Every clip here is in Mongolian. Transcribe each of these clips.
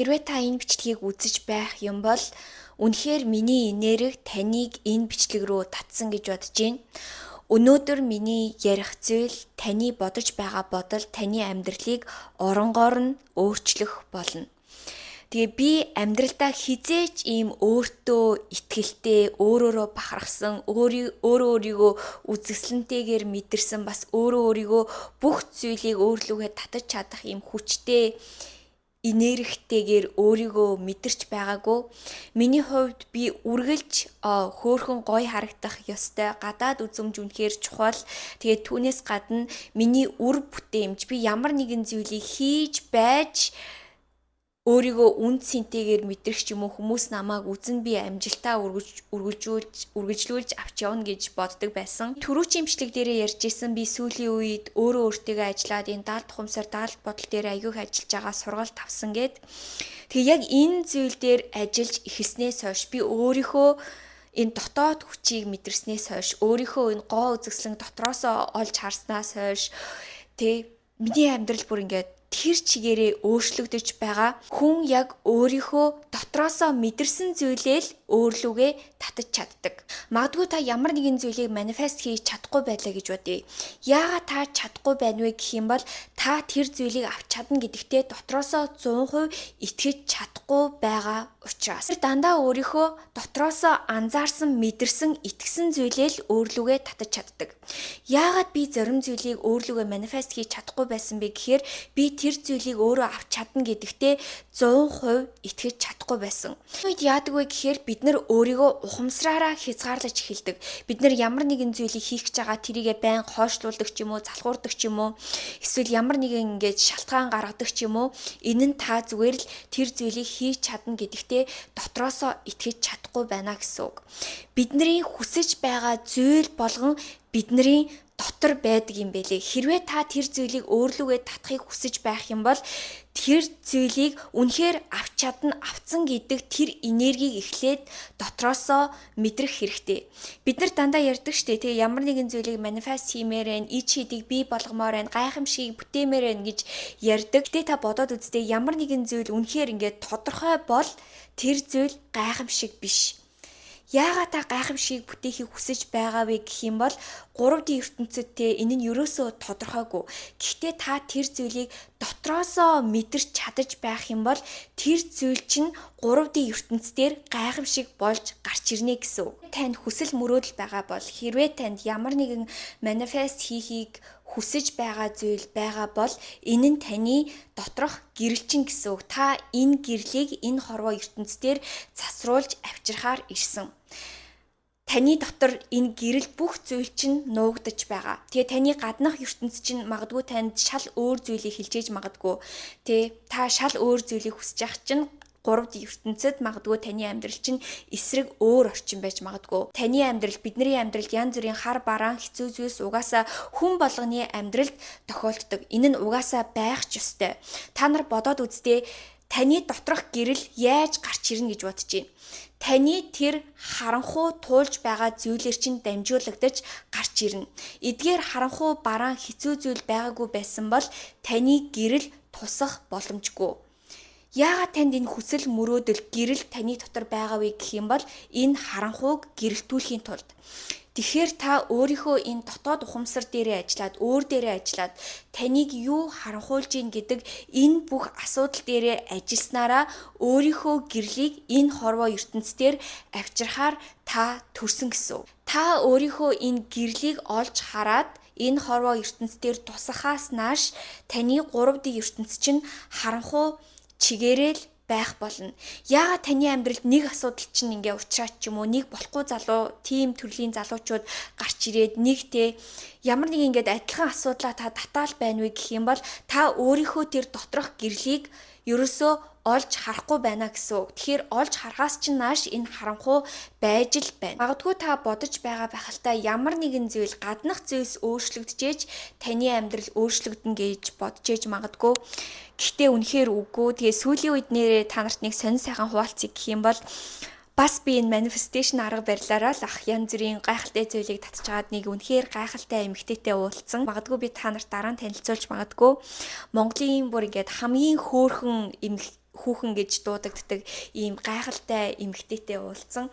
Хэрвээ та энэ бичлэгийг үзэж байх юм бол үнэхээр миний нэрэг таныг энэ бичлэг рүү татсан гэж бодож байна. Өнөөдөр миний ярих зүйл таны бодож байгаа бодол таны амьдралыг оронгоор нь өөрчлөх болно. Тэгээ би амьдралдаа хизээч ийм өөртөө итгэлтэй, өөрөөрөө бахархсан, өөрийгөө үзэсгэлэнтэйгээр мэдэрсэн бас өөрийгөө бүх зүйлийг өөрлөгөө татаж чадах ийм хүчтэй энергитэйгээр өөрийгөө мэдэрч байгаагүй. Миний хувьд би үргэлж хөөхөн гоё харагдах ёстой. Гадаад үзмж үнэхээр чухал. Тэгээд түүнээс гадна миний үр бүтээмж би ямар нэгэн зүйлийг хийж байж өөрийгөө үн цэнтэйгээр мэдрэх ч юм уу хүмүүс намайг үзэн би амжилтаа үргэлжлүүлж авч явна гэж боддог байсан. Түрүүчийн бичлэг дээрээ ярьжсэн би сүүлийн үед өөрөө өөртөө ажиллаад энэ даалт тухамсар даалт бодол дээр аягүйх ажиллаж байгаа сургалт авсан гэд. Тэгээ яг энэ зүйл дээр ажиллаж эхэлснээс хойш би өөрийнхөө энэ дотоод хүчийг мэдэрснээс хойш өөрийнхөө энэ гоо үзэсгэлэн дотроосоо олж харснаас хойш миний амьдрал бүр ингээд тэр чигээрээ өөрчлөгдөж байгаа. Хүн яг өөрийнхөө дотроосоо мэдэрсэн зүйлээ л өөрлөгөө татаж чаддаг. Магадгүй та ямар нэгэн зүйлийг манифест хийж чадахгүй байлаа гэж бодъё. Яагаад та чадахгүй байна вэ гэх юм бол та тэр зүйлийг авч чадна гэдэгтээ дотроосоо 100% итгэж чадахгүй байгаа учраас. Тэр дандаа өөрийнхөө дотроосоо анзаарсан, мэдэрсэн, итгэсэн зүйлээ л өөрлөгөө татаж чаддаг. Яагаад би зарим зүйлийг өөрлөгөө манифест хийж чадахгүй байсан бэ гэхээр би тэр зүйлийг өөрөө авч чадна гэдэгтээ 100% итгэж чадахгүй байсан. Үед яадаг вэ гэхээр бид нар өөрийгөө ухамсараараа хязгаарлаж эхэлдэг. Бид нар ямар нэгэн зүйлийг хийх гэж байгаа тэрийгэ байн хойшлуулдаг ч юм уу, залхуурдаг ч юм уу, эсвэл ямар нэгэн ингэж шалтгаан гаргадаг ч юм уу. Энэ нь та зүгээр л тэр зүйлийг хийж чадна гэдэгтээ дотроосоо итгэж чадахгүй байна гэсэн үг. Бидний хүсэж байгаа зүйл болгон бидний дотор байдаг юм бэлээ. Хэрвээ та тэр зүйлийг өөрлөгөө татахыг хүсэж байх юм бол тэр зүйлийг үнэхээр авч чадна, авцсан гэдэг тэр энергийг эхлээд дотроосоо мэдрэх хэрэгтэй. Бид нар дандаа ярьдаг штэ тий ямар нэгэн зүйлийг манифест хиймээр байна, ич хидийг бий болгомоор байна, гайхамшиг бүтээмээр байна гэж ярьдаг. Гэтэ та бодоод үзтээ ямар нэгэн зүйл үнэхээр ингээд тодорхой бол тэр зүйл гайхамшиг биш. Яагаад та гайхамшиг бүтээхийг хүсэж байгаа вэ гэх юм бол 3D ертөнцидтэй энэ нь ерөөсөө тодорхойгүй. Гэхдээ та тэр зүйлийг дотроосоо мэдэрч чадаж байх юм бол тэр зүйл чинь 3D ертөнцийн гайхамшиг болж гарч ирнэ гэсэн үг. Танд хүсэл мөрөөдөл байгаа бол хэрвээ танд ямар нэгэн манифест хийхийг хүсэж байгаа зүйл байгаа бол энэ нь таны доторх гэрэлчин гэсэн үг. Та энэ гэрлийг энэ хорвоо ертөнцийн засруулж авчирхаар ирсэн. Таны дотор энэ гэрэл бүх зүйл чинь нуугдаж байгаа. Тэгээ таны гаднах ертөнц чинь магадгүй танд шал өөр зүйлийг хэлжээж магадгүй. Та шал өөр зүйлийг хүсэж явах чинь 3D ертөнцид магадгүй таны амьдрал чинь эсрэг өөр орчин байж магадгүй. Таны амьдрал, бидний амьдралд янз бүрийн хар бараан хэцүү зүйлс угаасаа хүн болгоны амьдралд тохиолддог. Энэ нь угаасаа байх ч ёстой. Та нар бодоод үзтээ таны доторх гэрэл яаж гарч ирнэ гэж бодож байна. Таны тэр харанхуй туулж байгаа зүйлэр чинь дамжуулагдаж гарч ирнэ. Эдгээр харанхуй бараан хэцүү зүйл байгаагүй байсан бол таны гэрэл тусах боломжгүй. Яагаад танд энэ хүсэл мөрөөдөл гэрэл таны дотор байгаа вэ гэх юм бол энэ харанхуйг гэрэлтүүлэхийн тулд. Тэгэхээр та өөрийнхөө энэ дотоод ухамсар дээрээ ажиллаад, өөр дээрээ ажиллаад таныг юу харанхуйлж ийн гэдэг энэ бүх асуудал дээрээ ажилласнараа өөрийнхөө гэрлийг энэ хорвоо ертөнцийн авчирхаар та төрсөн гэсэн үг. Та өөрийнхөө энэ гэрлийг олж хараад энэ хорвоо ертөнцийн тусахаас нааш таны 3D ертөнц чинь харанхуй чигээрэл байх болно. Яагаад таны амьдралд нэг асуудал чинь ингээ уучраач ч юм уу нэг болохгүй залуу, тийм төрлийн залуучууд гарч ирээд нэгтэй ямар нэг ингээд адилхан асуудлаа та татаал байна вэ гэх юм бол та өөрийнхөө тэр доторх гэрлийг ерөөсөө олж харахгүй байна гэсэн үг. Тэгэхээр олж харахаас чинь нааш энэ харанхуй байж л байна. Магадгүй та бодож байгаа байхaltaа ямар нэгэн зүйл гаднах зүйлс өөрчлөгдөж таны амьдрал өөрчлөгдөн гэж бодож магадгүй. Гэхдээ үнэхээр үгүй. Тэгээ сүүлийн үед нэрээ та нарт нэг сонир сайхан хуваалцъя гэх юм бол бас би энэ манифесташн арга барилаараа л янз бүрийн гайхалтай зүйлийг татчихад нэг үнэхээр гайхалтай эмэгтэйтэй уулзсан. Магадгүй би та нарт дараа нь танилцуулж магадгүй. Монголын бүр ингээд хамгийн хөөрхөн хүүхэн гэж дуудагддаг ийм гайхалтай эмэгтэйтэй уулзсан.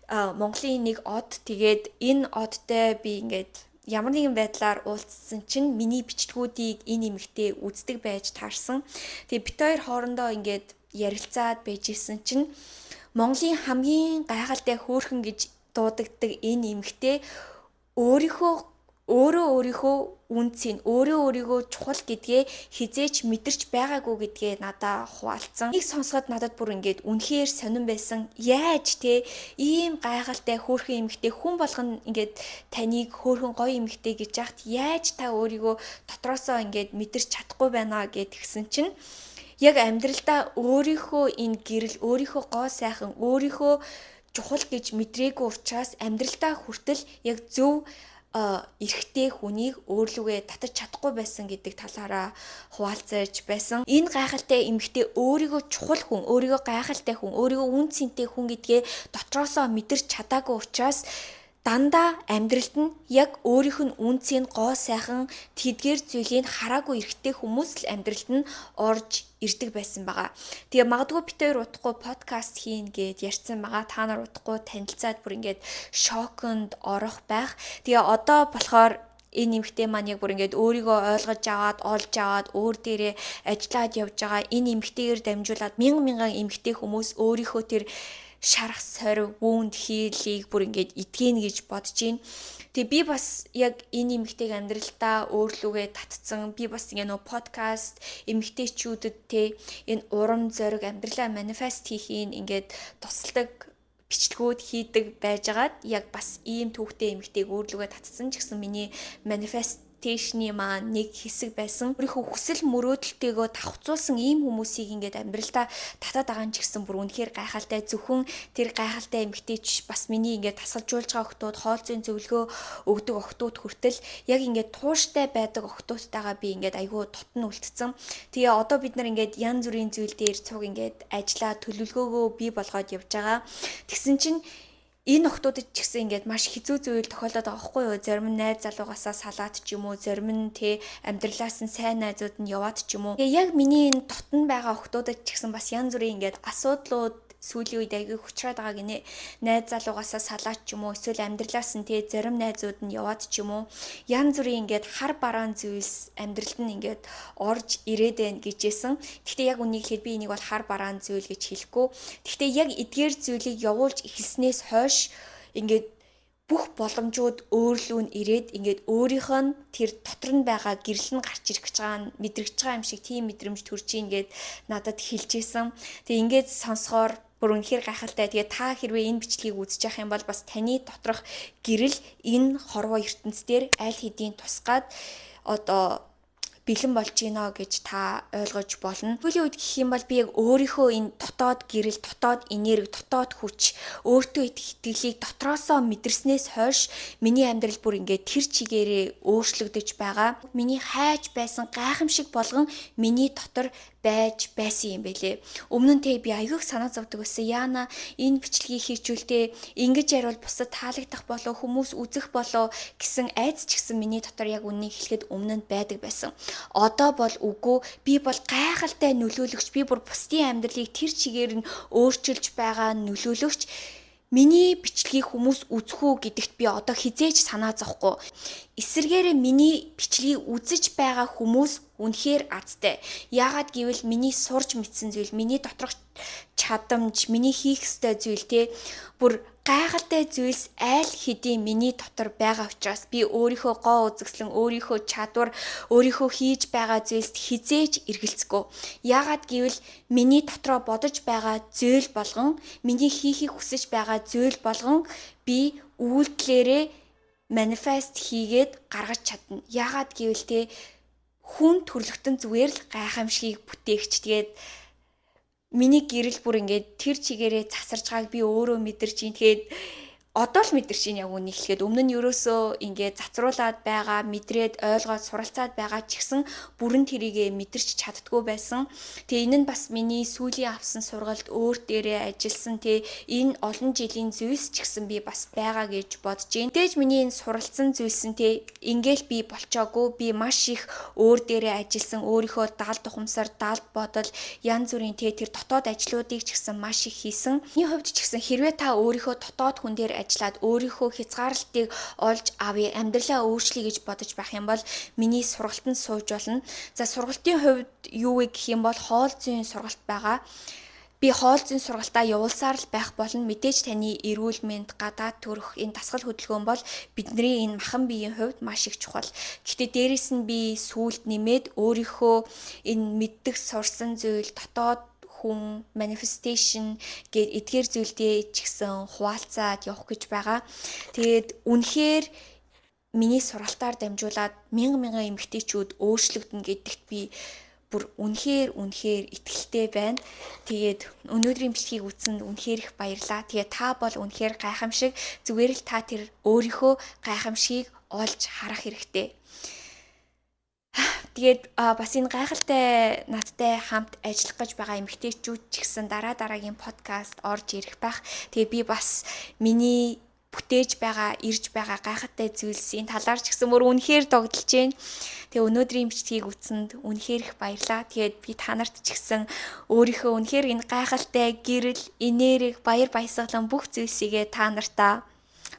Монголын нэг од, тэгээд энэ одтой би ингээд ямар нэгэн байдлаар уулзсан чинь миний бичлэгүүдийг энэ эмэгтэй үздэг байж таарсан. Тэгээд бит хоёр хоорондоо ингээд ярилцаад байж исэн чинь Монголын хамгийн гайхалтай хөөрхөн гэж дуудагддаг энэ эмэгтэй өөрийнхөө үнцийг өөрийгөө чухал гэдгээ хизээч мэдэрч байгаагүй гэдгээ надад хуваалцсан. Их сонсоход надад бүр ингээд үнэхээр сонирн байсан. Яаж те ийм гайхалтай хөөрхөн эмэгтэй хүн болгон ингээд таныг хөөрхөн гоё эмэгтэй гэж яахт яаж та өөрийгөө дотроосоо ингээд мэдэрч чадахгүй байна гэдгсэн чинь яг амьдралдаа өөрийнхөө энэ гэрэл, өөрийнхөө гоо сайхан, өөрийнхөө чухал гэж мэдрээгүй учраас амьдралдаа хүртэл яг зөв эрэгтэй хүнийг өөрлөгөө татаж чадахгүй байсан гэдэг талаараа хуваалцаж байсан. Энэ гайхалтай эмэгтэй өөрийгөө чухал хүн, өөрийгөө гайхалтай хүн, өөрийгөө үн цэнтэй хүн гэдгээ дотроосоо мэдэрч чадаагүй учраас дандаа амьдралд нь яг өөрийнх нь үнцийн гоо сайхан тэдгээр зүйлийг хараагүй эрэгтэй хүмүүс л амьдралд нь орж ирдэг байсан байгаа. Тэгээ магадгүй бид хоёр удахгүй подкаст хийн гэд ярьсан байгаа. Та нар удахгүй танилцаад бүр ингээд шоконд орох байх. Тэгээ одоо болохоор энэ эмэгтэй маань яг бүр ингээд өөрийгөө ойлгож аваад, олж аваад, өөр дээрээ ажиллаад явж байгаа. Энэ эмэгтэйгээр дамжуулаад мянган эмэгтэй хүмүүс өөрийнхөө тэр шарах сорив, вүнд хийлийг бүр ингээд итгэнэ гэж бодож байна. Тэгээ би бас яг энэ эмэгтэйг амьдралдаа өөрлөгөө татцсан. Би бас ингээ нөө подкаст эмэгтэйчүүдэд те энэ урам зориг амьдралаа манифест хийхийн ингээд тусалдаг бичлэгүүд хийдэг байжгаад яг бас ийм түүхтэй эмэгтэйг өөрлөгөө татцсан ч гэсэн миний манифесташны маань нэг хэсэг байсан. Өөрийнхөө хүсэл мөрөөдөлтэйгөө давхцуулсан ийм хүмүүсийг ингээд амьдралдаа татаад байгаа ч гэсэн бүр үнэхээр гайхалтай. Зөвхөн тэр гайхалтай эмэгтэйч бас миний ингээд тасалжуулж байгаа охтууд, хоол зүйн зөвлөгөө өгдөг охтууд хүртэл яг ингээд тууштай байдаг охтуудтайгаа би ингээд айгүй тотн үлдсэн. Тэгээ одоо бид нар ингээд янз бүрийн зүйл дээр цуг ингээд ажиллаа төлөвлөгөөгөө бий болгоод явж байгаа. Тэгсэн чинь энэ охтуудад ч гэсэн ингээд маш хэцүү зүйл тохиолдоод байгаа хгүй юу? Зарим нь найз залуугаасаа салаад ч юм уу, зарим нь тэ амьдралаас нь сайн найзууд нь яваад ч юм уу. Тэгээ яг миний энэ дотн байгаа охтуудад ч гэсэн бас янз бүрийн ингээд асуудлууд сүүлийн үед аягүй хүчрээд байгаа гинэ. Найз залуугаасаа салаад ч юм уу, эсвэл амьдралаас нь тэ зарим найзууд нь яваад ч юм уу. Янз бүрийн ингээд хар бараан зүйлс амьдралд нь ингээд орж ирээд байна гэжсэн. Гэхдээ яг үнийг хэлэхэд би энийг бол хар бараан зүйл гэж хэлэхгүй. Гэхдээ яг эдгээр зүйлийг явуулж эхэлснээс хойш ингээд бүх боломжууд өөрлөө нь ирээд ингээд өөрийнх нь тэр дотор нь байгаа гэрэл нь гарч ирэх гэж байгаа нь мэдрэгч байгаа юм шиг тийм мэдрэмж төрж ийн гэд надад хэлжсэн. Тэгээ ингээд сонсохоор бүр үнэхээр гайхалтай. Тэгээ та хэрвээ энэ бичлэгийг үзэж явах юм бол бас таны доторх гэрэл энэ хорвоо ертөнцийн аль хэдийн тусгаад одоо бэлэн болж гинэ гэж та ойлгож болно. Түүний үед гэх юм бол би яг өөрийнхөө энэ дотоод гэрэл, дотоод энерги, дотоод хүч, өөртөө итгэлийг дотроосоо мэдэрснээс хойш миний амьдрал бүр ингээд тэр чигээрээ өөрчлөгдөж байгаа. Миний хайж байсан гайхамшиг болгон миний дотор байж байсан юм бэлээ. Өмнө нь би аягүй санаа зовдөг байсан. Яана энэ бичлэгийг хийжүүлтээ ингэж ярил бусад таалагдах болов, хүмүүс үзэх болов гэсэн айц ч гэсэн миний дотор яг үннийг хэлэхэд өмнө нь байдаг байсан. Одоо бол үгүй, би бол гайхалтай нөлөөлөгч, би бүр бусдын амьдралыг тэр чигээр нь өөрчилж байгаа нөлөөлөгч. Миний бичлэгийг хүмүүс үзэх үү гэдэгт би одоо хизээж санаа зовхгүй. Эсвэргээрээ миний бичлэгийг үзэж байгаа хүмүүс үнэхээр азтай. Яагаад гэвэл миний сурж мэдсэн зүйл, миний доторх чадамж, миний хийх ёстой зүйл те бүр гайхалтай зүйлс аль хэдийн миний дотор байгаа учраас би өөрийнхөө гоо үзэсгэлэн, өөрийнхөө чадвар, өөрийнхөө хийж байгаа зүйлс хизээж эргэлзэхгүй. Яагаад гэвэл миний дотроо бодож байгаа зүйл болгон, миний хийхийг хүсэж байгаа зүйл болгон би үйлдэлээрээ манифест хийгээд гаргаж чадна. Яагаад гэвэл те хүн төрлөختөн зүгээр л гайхамшигыг бүтээгч. Тэгээд миний гэрэл бүр ингээд тэр чигээрээ засарж байгааг би өөрөө мэдэрч ин. Тэгээд одоо л мэдэрч ийн яг үнийг хэлэхэд өмнө нь ерөөсөө ингээд зацруулаад байгаа, мэдрээд ойлгоод суралцаад байгаа ч гэсэн бүрэн тэрийгэ мэдэрч чаддгүй байсан. Тэгээ энэ нь бас миний сүүлийн авсан сургалт өөр дээрээ ажилласан энэ олон жилийн зүйлс ч гэсэн би бас байгаа гэж бодож байна. Тэгэж миний энэ суралцсан зүйлс нь ингээл би болчоогүй. Би маш их өөр дээрээ ажилласан, өөрийнхөө даалд тухамсар, даалд бодол, янз бүрийн тэр дотоод ажлуудыг ч гэсэн маш их хийсэн. Миний хувьд ч гэсэн хэрвээ та өөрийнхөө дотоод хүн дээр ажиллаад өөрийнхөө хязгаарлалтыг олж авъя, амьдралаа өөрчлөе гэж бодож байх юм бол миний сургалтанд сууж болно. За сургалтын хувьд юу вэ гэх юм бол хоол зүйн сургалт байгаа. Би хоол зүйн сургалтаа явуулсаар л байх болно. Мэдээж таны эрүүл мэнд, гадаад төрөх энэ дасгал хөдөлгөөн бол бидний энэ махан биеийн хувьд маш их чухал. Гэхдээ дээрэс нь би сүүлд нэмээд өөрийнхөө энэ мэддэг сурсан зүйл, дотоод хүн manifestation гээд эдгээр зүйлдээ ч гэсэн хуваалцаад явах гэж байгаа. Тэгээд үнэхээр миний сургалтаар дамжуулаад мянган эмэгтэйчүүд өөрчлөгдөн гэдэгт би бүр үнэхээр итгэлтэй байна. Тэгээд өнөөдрийн бичлэгийг үзсэнд үнэхээр их баярлалаа. Тэгээд та бол үнэхээр гайхамшиг. Зүгээр л та тэр өөрийнхөө гайхамшигыг олж харах хэрэгтэй. Тэгээд бас энэ гайхалтай надтай хамт ажиллах гэж байгаа эмэгтэйчүүд ч гэсэн дараагийн подкаст орж ирэх байх. Тэгээд би бас миний бүтээж байгаа, ирж байгаа гайхалтай зүйлс энэ талаар ч гэсэн бүр үнэхээр догдолж байна. Тэгээ өнөөдрийн бичлэгийг үзсэнд үнэхээр их баярлалаа. Тэгээд би та нарт ч гэсэн өөрийнхөө үнэхээр энэ гайхалтай гэрэл, энерги, баяр баясгалан бүх зүйлсийгээ та нартаа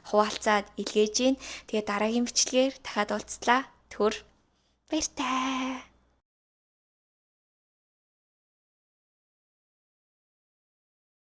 хуваалцаад илгээж байна. Тэгээд дараагийн бичлэгээр дахиад уулзлаа. Баяртай.